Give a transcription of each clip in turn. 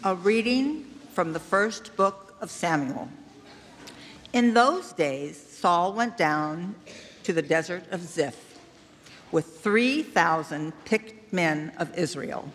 A reading from the first book of Samuel. In those days, Saul went down to the desert of Ziph with 3,000 picked men of Israel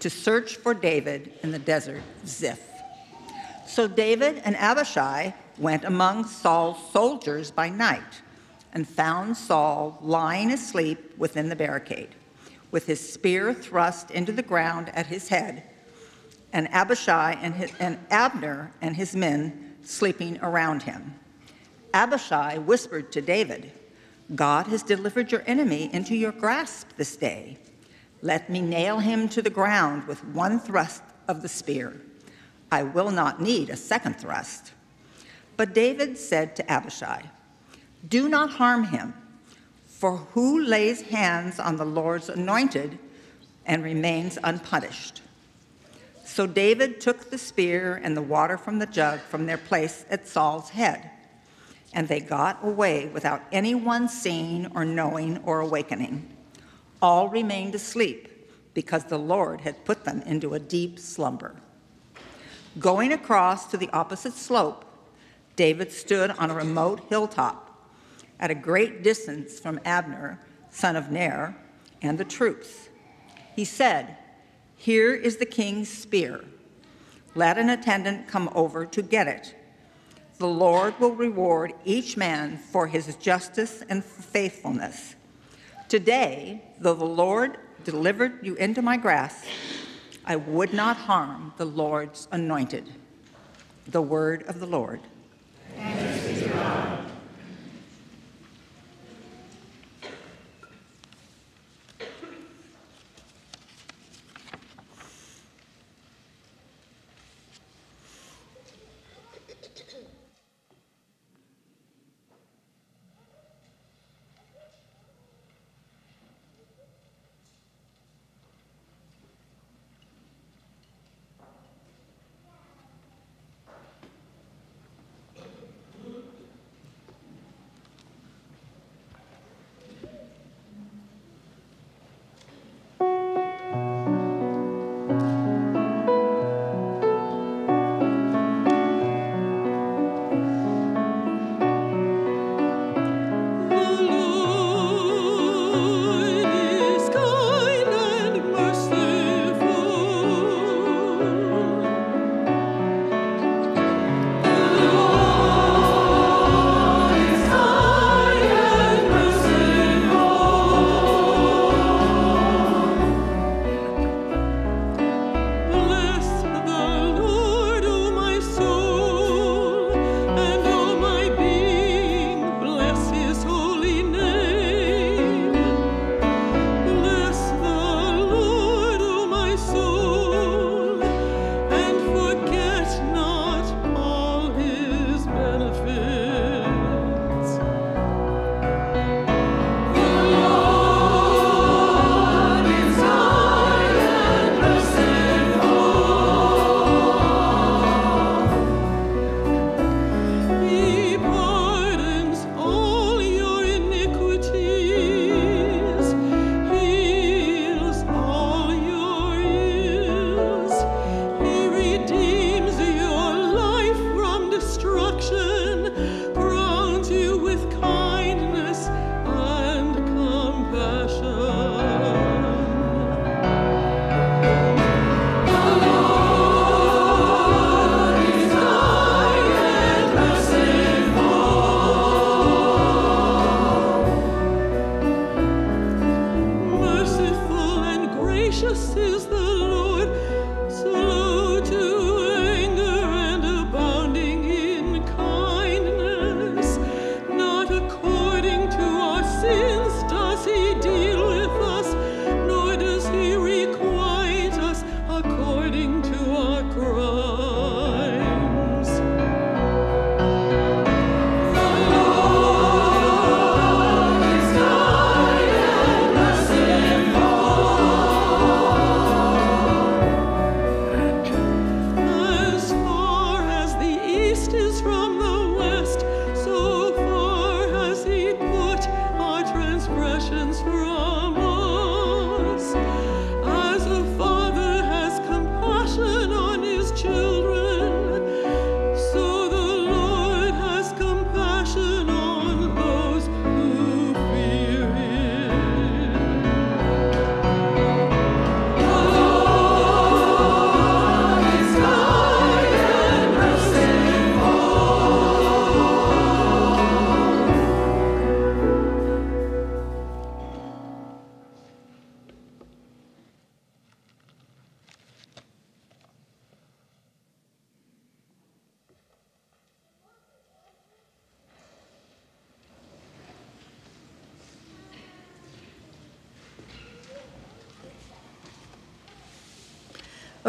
to search for David in the desert of Ziph. So David and Abishai went among Saul's soldiers by night and found Saul lying asleep within the barricade, with his spear thrust into the ground at his head, and Abishai and Abner and his men sleeping around him. Abishai whispered to David, "God has delivered your enemy into your grasp this day. Let me nail him to the ground with one thrust of the spear. I will not need a second thrust." But David said to Abishai, "Do not harm him, for who lays hands on the Lord's anointed and remains unpunished?" So David took the spear and the water from the jug from their place at Saul's head, and they got away without anyone seeing or knowing or awakening. All remained asleep because the Lord had put them into a deep slumber. Going across to the opposite slope, David stood on a remote hilltop at a great distance from Abner, son of Ner, and the troops. He said, "Here is the king's spear. Let an attendant come over to get it. The Lord will reward each man for his justice and faithfulness. Today, though the Lord delivered you into my grasp, I would not harm the Lord's anointed." The word of the Lord. Thanks be to God.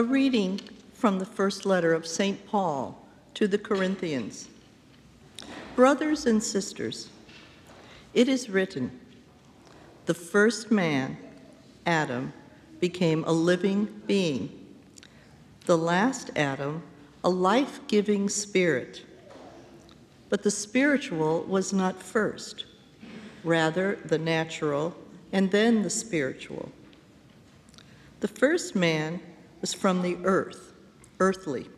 A reading from the first letter of St. Paul to the Corinthians. Brothers and sisters, it is written, the first man, Adam, became a living being. The last Adam, a life-giving spirit. But the spiritual was not first, rather the natural, and then the spiritual. The first man was from the earth, earthly.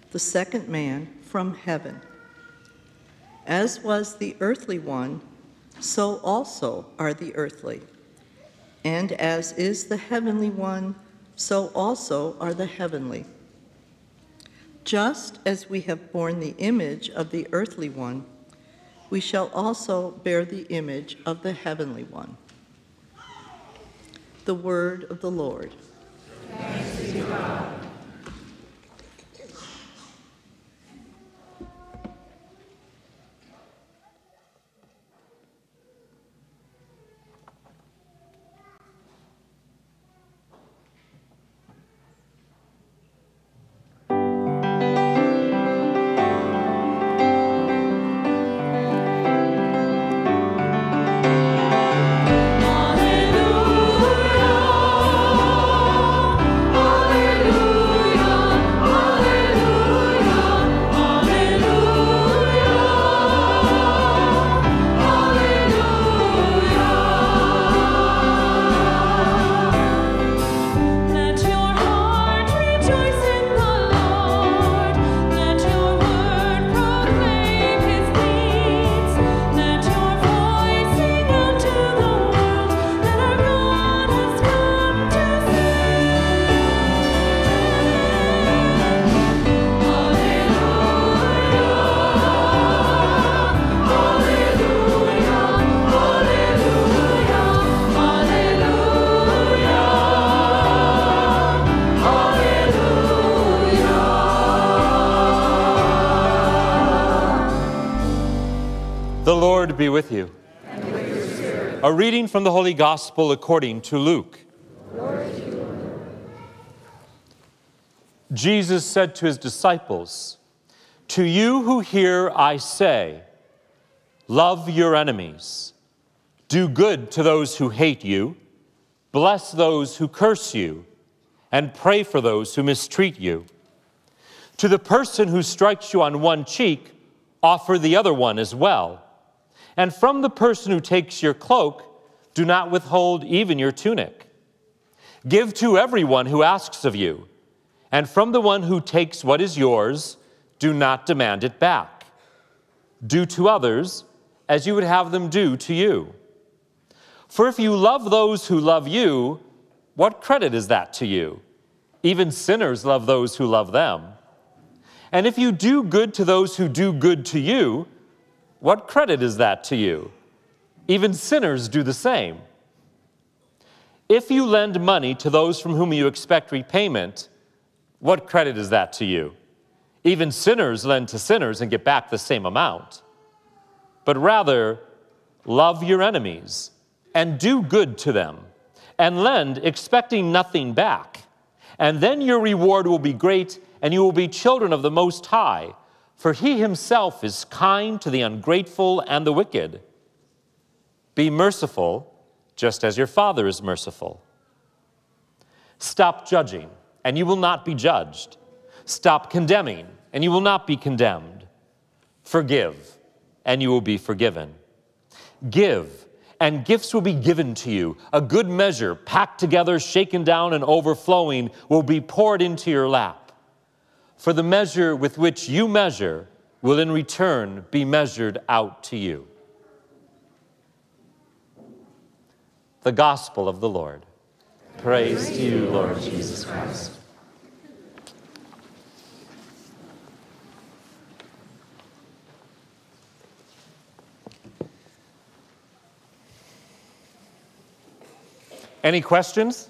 The second man from heaven. As was the earthly one, so also are the earthly. And as is the heavenly one, so also are the heavenly. Just as we have borne the image of the earthly one, we shall also bear the image of the heavenly one. The word of the Lord. Thanks be to God. The Lord be with you. And with your spirit. A reading from the Holy Gospel according to Luke. Glory to you, Lord. Jesus said to his disciples, "To you who hear I say, love your enemies, do good to those who hate you, bless those who curse you, and pray for those who mistreat you. To the person who strikes you on one cheek, offer the other one as well. And from the person who takes your cloak, do not withhold even your tunic. Give to everyone who asks of you, and from the one who takes what is yours, do not demand it back. Do to others as you would have them do to you. For if you love those who love you, what credit is that to you? Even sinners love those who love them. And if you do good to those who do good to you, what credit is that to you? Even sinners do the same. If you lend money to those from whom you expect repayment, what credit is that to you? Even sinners lend to sinners and get back the same amount. But rather, love your enemies and do good to them, and lend expecting nothing back. And then your reward will be great, and you will be children of the Most High, for he himself is kind to the ungrateful and the wicked. Be merciful, just as your Father is merciful. Stop judging, and you will not be judged. Stop condemning, and you will not be condemned. Forgive, and you will be forgiven. Give, and gifts will be given to you. A good measure, packed together, shaken down, and overflowing, will be poured into your lap. For the measure with which you measure will in return be measured out to you." The Gospel of the Lord. Praise to you, Lord Jesus Christ. Any questions?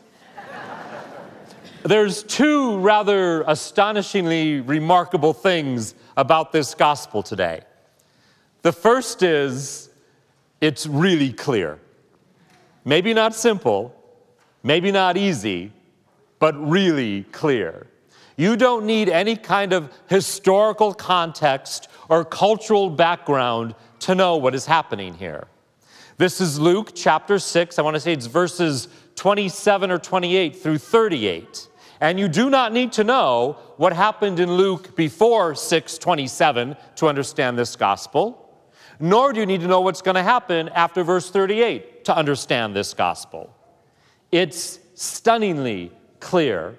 There's two rather astonishingly remarkable things about this gospel today. The first is, it's really clear. Maybe not simple, maybe not easy, but really clear. You don't need any kind of historical context or cultural background to know what is happening here. This is Luke chapter 6. I want to say it's verses 27 or 28 through 38. And you do not need to know what happened in Luke before 6:27 to understand this gospel, nor do you need to know what's going to happen after verse 38 to understand this gospel. It's stunningly clear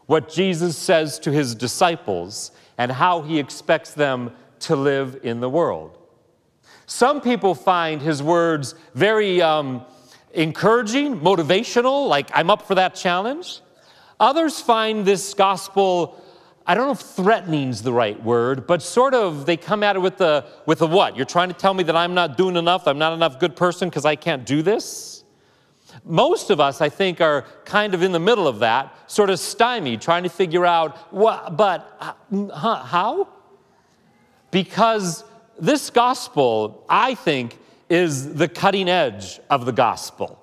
what Jesus says to his disciples and how he expects them to live in the world. Some people find his words very encouraging, motivational, like I'm up for that challenge. Others find this gospel, I don't know if threatening is the right word, but sort of they come at it with a what? You're trying to tell me that I'm not doing enough, I'm not enough good person because I can't do this? Most of us, I think, are kind of in the middle of that, sort of stymied, trying to figure out, how? Because this gospel, I think, is the cutting edge of the gospel.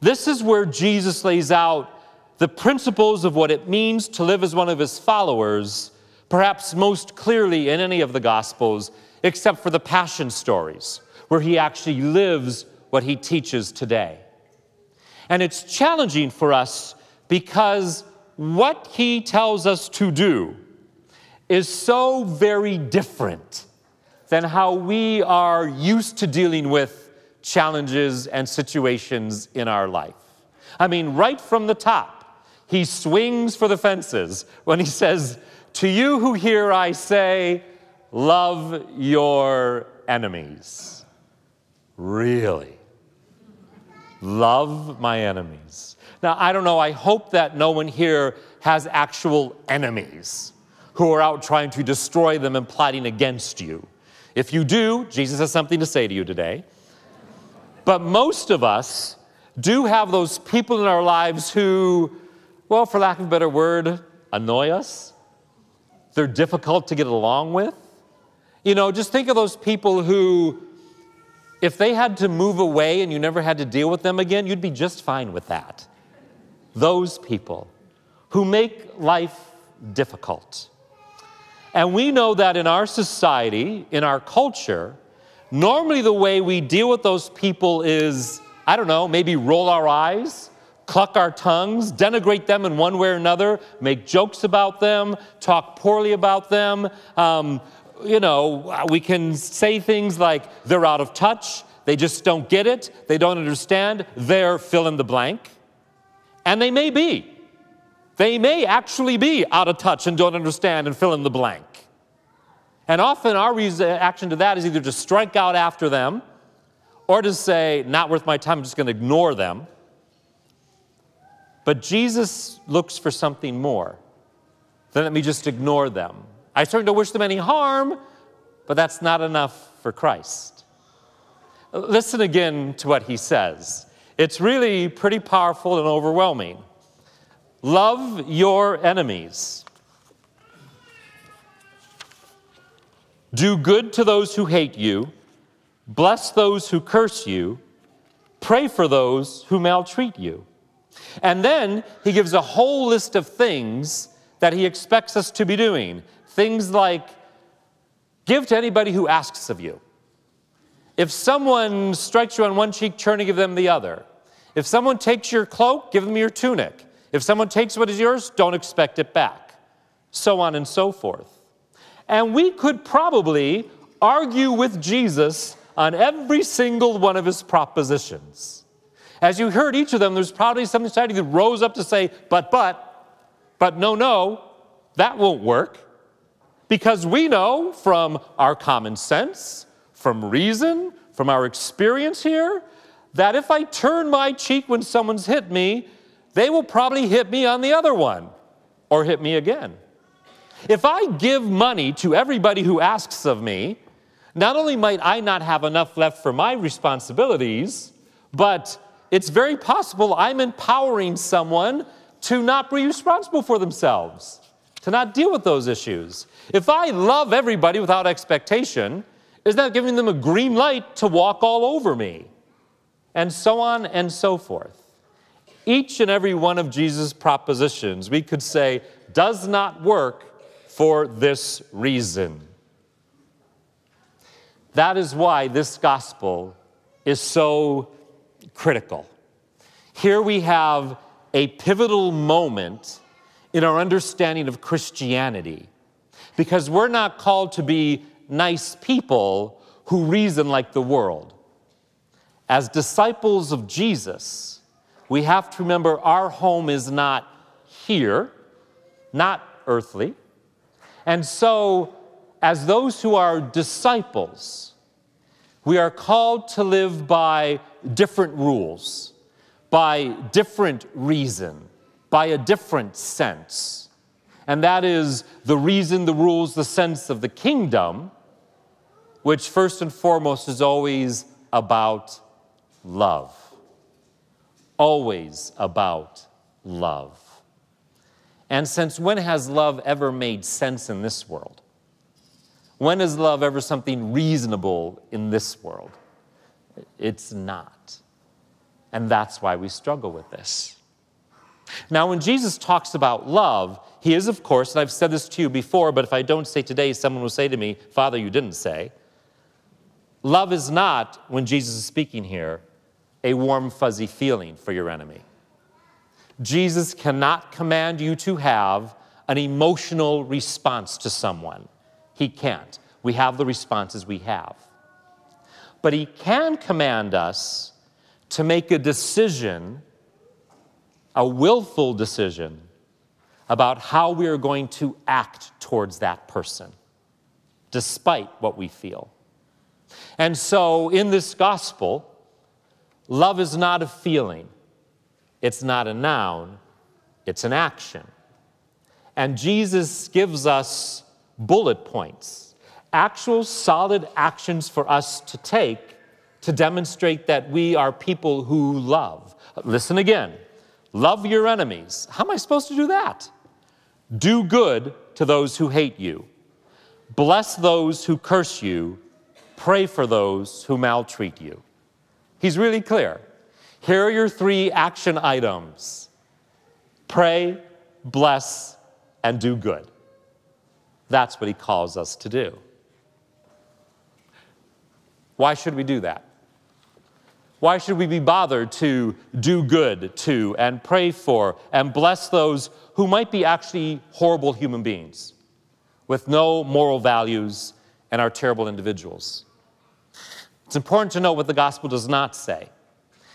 This is where Jesus lays out the principles of what it means to live as one of his followers, perhaps most clearly in any of the gospels, except for the passion stories, where he actually lives what he teaches today. And it's challenging for us because what he tells us to do is so very different than how we are used to dealing with challenges and situations in our life. I mean, right from the top, he swings for the fences when he says, "To you who hear I say, love your enemies." Really? Love my enemies. Now, I don't know, I hope that no one here has actual enemies who are out trying to destroy them and plotting against you. If you do, Jesus has something to say to you today. But most of us do have those people in our lives who, well, for lack of a better word, annoy us. They're difficult to get along with. You know, just think of those people who, if they had to move away and you never had to deal with them again, you'd be just fine with that. Those people who make life difficult. And we know that in our society, in our culture, normally the way we deal with those people is, I don't know, maybe roll our eyes, cluck our tongues, denigrate them in one way or another, make jokes about them, talk poorly about them. We can say things like, they're out of touch, they just don't get it, they don't understand, they're fill in the blank. And they may be. They may actually be out of touch and don't understand and fill in the blank. And often our reaction to that is either to strike out after them or to say, not worth my time, I'm just going to ignore them. But Jesus looks for something more than let me just ignore them. I certainly don't wish them any harm, but that's not enough for Christ. Listen again to what he says. It's really pretty powerful and overwhelming. Love your enemies. Do good to those who hate you. Bless those who curse you. Pray for those who maltreat you. And then he gives a whole list of things that he expects us to be doing. Things like, give to anybody who asks of you. If someone strikes you on one cheek, turn to give them the other. If someone takes your cloak, give them your tunic. If someone takes what is yours, don't expect it back. So on and so forth. And we could probably argue with Jesus on every single one of his propositions. As you heard each of them, there's probably some society that rose up to say, but no, that won't work. Because we know from our common sense, from reason, from our experience here, that if I turn my cheek when someone's hit me, they will probably hit me on the other one, or hit me again. If I give money to everybody who asks of me, not only might I not have enough left for my responsibilities, but it's very possible I'm empowering someone to not be responsible for themselves, to not deal with those issues. If I love everybody without expectation, is that giving them a green light to walk all over me? And so on and so forth. each and every one of Jesus' propositions, we could say, does not work for this reason. That is why this gospel is so critical. Here we have a pivotal moment in our understanding of Christianity, because we're not called to be nice people who reason like the world. As disciples of Jesus, we have to remember our home is not here, not earthly. And so, as those who are disciples, we are called to live by different rules, by different reason, by a different sense. And that is the reason, the rules, the sense of the kingdom, which first and foremost is always about love. Always about love. And since when has love ever made sense in this world? When is love ever something reasonable in this world? It's not. And that's why we struggle with this. Now, when Jesus talks about love, he is, of course, and I've said this to you before, but if I don't say today, someone will say to me, Father, you didn't say. Love is not, when Jesus is speaking here, a warm, fuzzy feeling for your enemy. Jesus cannot command you to have an emotional response to someone. He can't. We have the responses we have. But he can command us to make a decision, a willful decision, about how we are going to act towards that person, despite what we feel. And so in this gospel, love is not a feeling. It's not a noun. It's an action. And Jesus gives us bullet points, actual solid actions for us to take to demonstrate that we are people who love. Listen again. Love your enemies. How am I supposed to do that? Do good to those who hate you. Bless those who curse you. Pray for those who maltreat you. He's really clear. Here are your 3 action items. Pray, bless, and do good. That's what he calls us to do. Why should we do that? Why should we be bothered to do good to and pray for and bless those who might be actually horrible human beings with no moral values and are terrible individuals? It's important to know what the gospel does not say.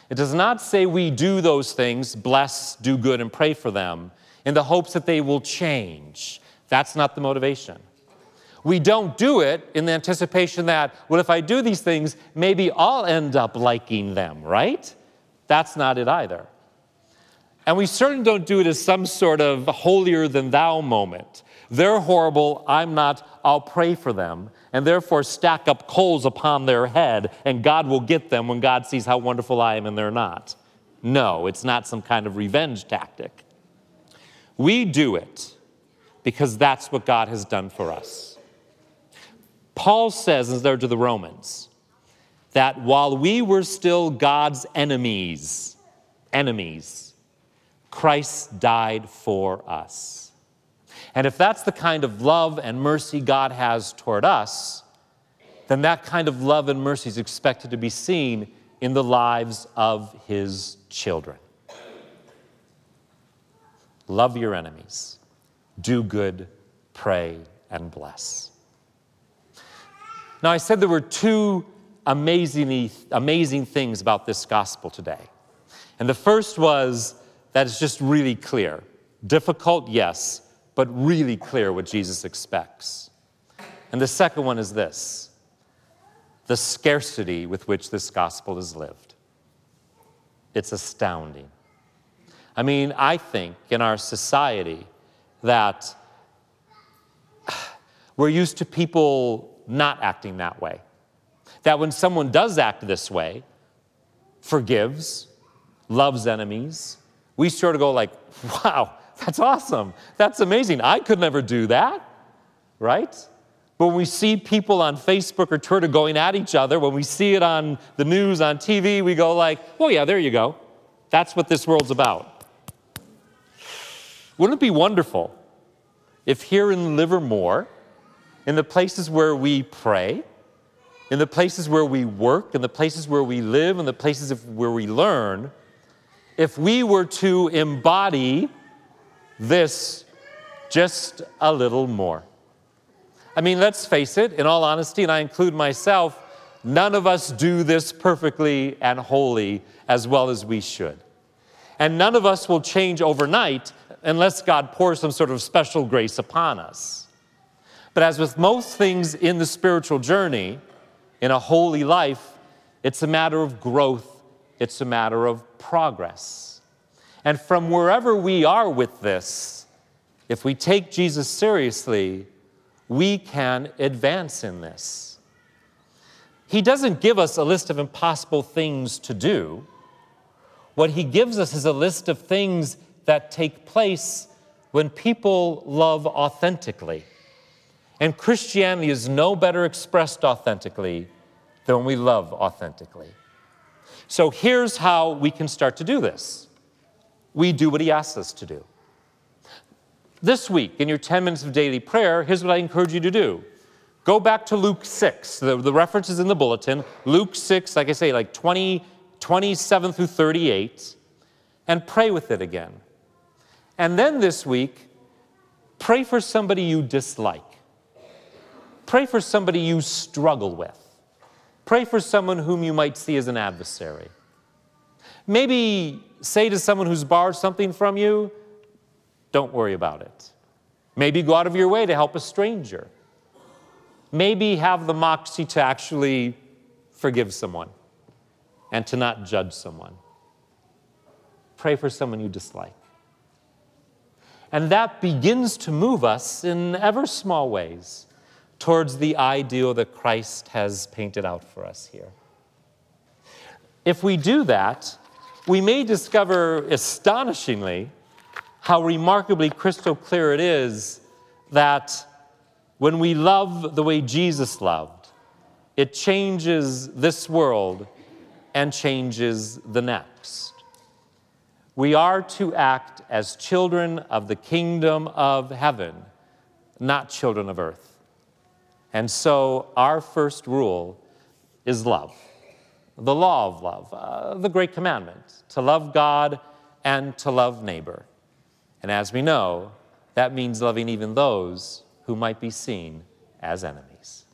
It does not say we do those things, bless, do good, and pray for them in the hopes that they will change. That's not the motivation. We don't do it in the anticipation that, well, if I do these things, maybe I'll end up liking them, right? That's not it either. And we certainly don't do it as some sort of holier-than-thou moment. They're horrible, I'm not, I'll pray for them, and therefore stack up coals upon their head, and God will get them when God sees how wonderful I am and they're not. No, it's not some kind of revenge tactic. We do it because that's what God has done for us. Paul says, in his letter to the Romans, that while we were still God's enemies, Christ died for us. And if that's the kind of love and mercy God has toward us, then that kind of love and mercy is expected to be seen in the lives of his children. Love your enemies. Do good, pray, and bless. Now, I said there were 2 amazing things about this gospel today. And the first was that it's just really clear. Difficult, yes, but really clear what Jesus expects. And the second one is this: the scarcity with which this gospel is lived. It's astounding. I mean, I think in our society that we're used to people not acting that way. That when someone does act this way, forgives, loves enemies, we sort of go like, wow, that's awesome. That's amazing. I could never do that, right? But when we see people on Facebook or Twitter going at each other, when we see it on the news, on TV, we go like, oh yeah, there you go. That's what this world's about. Wouldn't it be wonderful if here in Livermore, in the places where we pray, in the places where we work, in the places where we live, in the places where we learn, if we were to embody this just a little more? I mean, let's face it, in all honesty, and I include myself, none of us do this perfectly and wholly as well as we should. And none of us will change overnight unless God pours some sort of special grace upon us. But as with most things in the spiritual journey, in a holy life, it's a matter of growth, it's a matter of progress. And from wherever we are with this, if we take Jesus seriously, we can advance in this. He doesn't give us a list of impossible things to do. What he gives us is a list of things that take place when people love authentically. And Christianity is no better expressed authentically than when we love authentically. So here's how we can start to do this. We do what he asks us to do. This week, in your 10 minutes of daily prayer, here's what I encourage you to do. Go back to Luke 6. The reference is in the bulletin. Luke 6, like I say, like 27 through 38, and pray with it again. And then this week, pray for somebody you dislike. Pray for somebody you struggle with. Pray for someone whom you might see as an adversary. Maybe say to someone who's borrowed something from you, don't worry about it. Maybe go out of your way to help a stranger. Maybe have the moxie to actually forgive someone and to not judge someone. Pray for someone you dislike. And that begins to move us in ever small ways towards the ideal that Christ has painted out for us here. If we do that, we may discover astonishingly how remarkably crystal clear it is that when we love the way Jesus loved, it changes this world and changes the next. We are to act as children of the kingdom of heaven, not children of earth. And so our first rule is love, the law of love, the great commandment, to love God and to love neighbor. And as we know, that means loving even those who might be seen as enemies.